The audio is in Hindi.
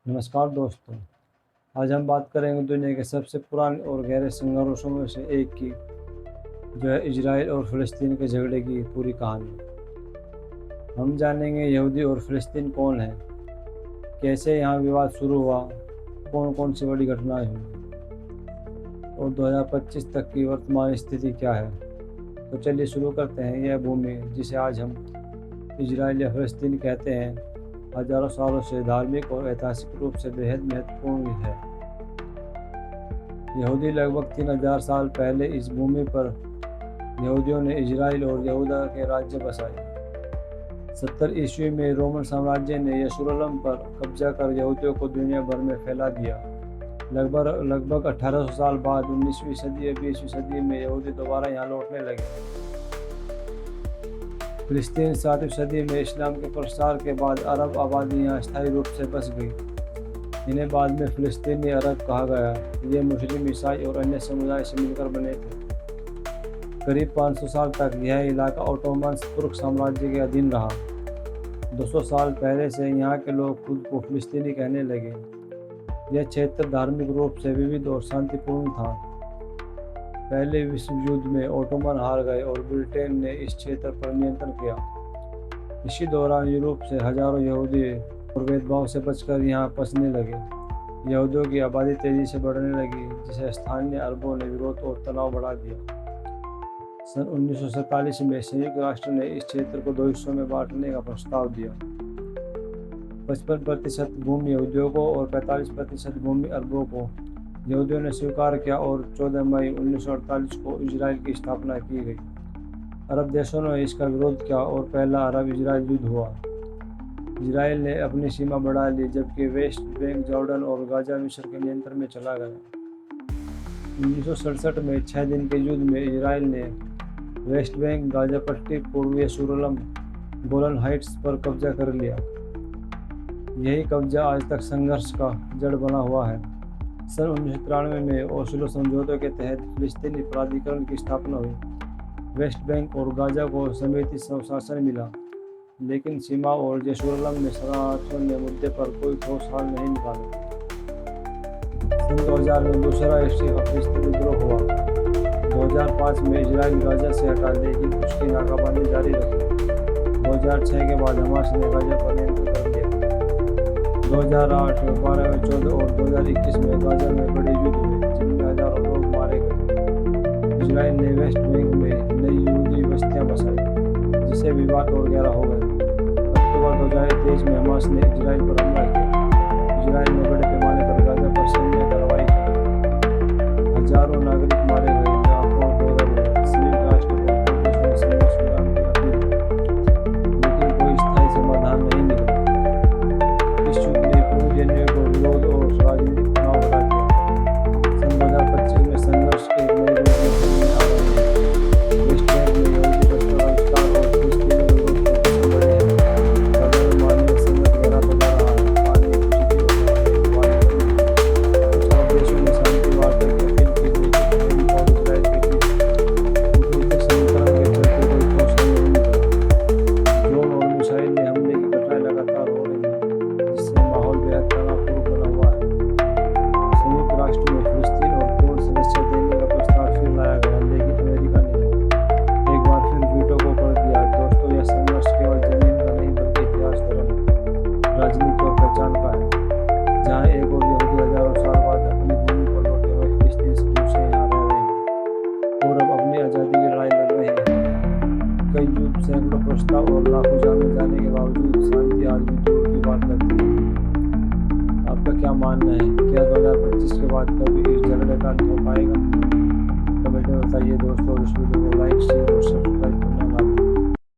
नमस्कार दोस्तों। आज हम बात करेंगे दुनिया के सबसे पुराने और गहरे संघर्षों में से एक की, जो है इजराइल और फ़लस्तीन के झगड़े की पूरी कहानी। हम जानेंगे यहूदी और फ़लस्तीन कौन है, कैसे यहाँ विवाद शुरू हुआ, कौन कौन सी बड़ी घटनाएं हुई और 2025 तक की वर्तमान स्थिति क्या है। तो चलिए शुरू करते हैं। यह भूमि जिसे आज हम इजराइल या फ़लस्तीन कहते हैं, हजारों सालों से धार्मिक और ऐतिहासिक रूप से बेहद महत्वपूर्ण है। यहूदी लगभग 3000 साल पहले इस भूमि पर यहूदियों ने इजराइल और यहूदा के राज्य बसाए। 70 ईस्वी में रोमन साम्राज्य ने यरूशलेम पर कब्जा कर यहूदियों को दुनिया भर में फैला दिया। लगभग 1800 साल बाद 19वीं सदी या 20वीं सदी में यहूदी दोबारा यहाँ लौटने लगे। फ़िलिस्तीन 7वीं सदी में इस्लाम के प्रसार के बाद अरब आबादी यहाँ स्थायी रूप से बस गई। इन्हें बाद में फ़िलिस्तीनी अरब कहा गया। ये मुस्लिम, ईसाई और अन्य समुदाय से मिलकर बने थे। करीब 500 साल तक यह इलाका ओटोमन तुर्क साम्राज्य के अधीन रहा। 200 साल पहले से यहाँ के लोग खुद को फ़िलिस्तीनी कहने लगे। यह क्षेत्र धार्मिक रूप से विविध और शांतिपूर्ण था। पहले विश्व युद्ध में ओटोमन हार गए और ब्रिटेन ने इस क्षेत्र पर नियंत्रण किया। इसी दौरान यूरोप से हजारों यहूदी और भेदभाव से बचकर यहाँ बसने लगे। यहूदियों की आबादी तेजी से बढ़ने लगी, जिसे स्थानीय अरबों ने विरोध और तनाव बढ़ा दिया। सन 1947 में संयुक्त राष्ट्र ने इस क्षेत्र को 2 हिस्सों में बांटने का प्रस्ताव दिया। 55% भूमि यहूदियों को और 45% भूमि अरबों को यहूदियों ने स्वीकार किया और 14 मई 1948 को इजराइल की स्थापना की गई। अरब देशों ने इसका विरोध किया और पहला अरब इजराइल युद्ध हुआ। इजराइल ने अपनी सीमा बढ़ा ली, जबकि वेस्ट बैंक, जॉर्डन और गाजा मिस्र के नियंत्रण में चला गया। 1967 में 6 दिन के युद्ध में इजराइल ने वेस्ट बैंक, गाजा पट्टी, पूर्वी यरूशलेम, गोलन हाइट्स पर कब्जा कर लिया। यही कब्जा आज तक संघर्ष का जड़ बना हुआ है। सन 1993 में ओस्लो समझौते के तहत फ़िलिस्तीनी प्राधिकरण की स्थापना हुई। वेस्ट बैंक और गाजा को समेत शासन मिला, लेकिन सीमा और यरूशलेम में शरणार्थियों ने मुद्दे पर कोई ठोस हल नहीं निकाला। सन 2000 में दूसरा फ़िलिस्तीनी विद्रोह हुआ। 2005 में इजराइल गाजा से हटा, लेकिन उसकी नाकाबंदी जारी रखी। 2006 के बाद हमास ने गाजा पर नियंत्रण कर लिया। 2008, 12, 14 और 2021 में गाजा में बड़े युद्ध हुए, जिनमें हजारों लोग मारे गए। इजराइल ने वेस्ट बैंक में नई यहूदी बस्तियां बसाई, जिससे विवाद और गहरा हो गया। अक्टूबर 2023 में हमास ने इजराइल पर हमला किया। इजराइल ने बड़े पैमाने पर गाजा पर सैन्य कार्रवाई की। हजारों नागरिक मारे गए, लाखों बेघर हुए। संयुक्त राष्ट्र को देशों से विराम की अपील की, लेकिन कोई स्थायी समाधान नहीं निकला। इस युद्ध ने पूरी दुनिया को विरोध और राजनीतिक तनाव बढ़ा दिया। सन 2025 में संघर्ष के नए रूप में सामने आ रहे हैं। वेस्ट बैंक में यहूदी बस्तियों का विस्तार और फ़िलिस्तीनी लोगों की पकड़ बढ़े हैं। गाजा में मानवीय संकट गहराता जा रहा है। पानी की कटौती हो रहा है। कुछ अरब देशों ने शांति वार्ता की अपील की, लेकिन अमेरिका और इजराइल के बीच कूटनीतिक समीकरण के चलते कोई ठोस हल नहीं निकला। ड्रोन और मिसाइल हमले की घटनाएं लगातार हो रही हैं, जिससे माहौल बेहद तनावपूर्ण बना हुआ है। संयुक्त राष्ट्र में फ़िलिस्तीन और पूर्ण सदस्य देने का प्रस्ताव फिर लाया गया, लेकिन अमेरिका ने एक बार फिर वीटो को कर दिया। दोस्तों, यह संघर्ष केवल जमीन का नहीं, बल्कि इतिहास, धर्म, राजनीति और पहचान का है। जहाँ एक और यहूदी हजारों साल बाद अपनी भूमि पर लौटे हुए फ़िलिस्तीन सदियों से यहाँ रह रहे हैं और अब अपनी आज़ादी की लड़ाई लड़ रहे हैं। कई युद्ध, सैकड़ों प्रस्ताव और लाखों जाने जाने के बावजूद शांति आज भी दूर की बात लगती है। आपका क्या मानना है? क्या 2025 के बाद कभी इस झगड़े का अंत हो पाएगा? कमेंट में बताइए दोस्तों। इस वीडियो को लाइक, शेयर और सब्सक्राइब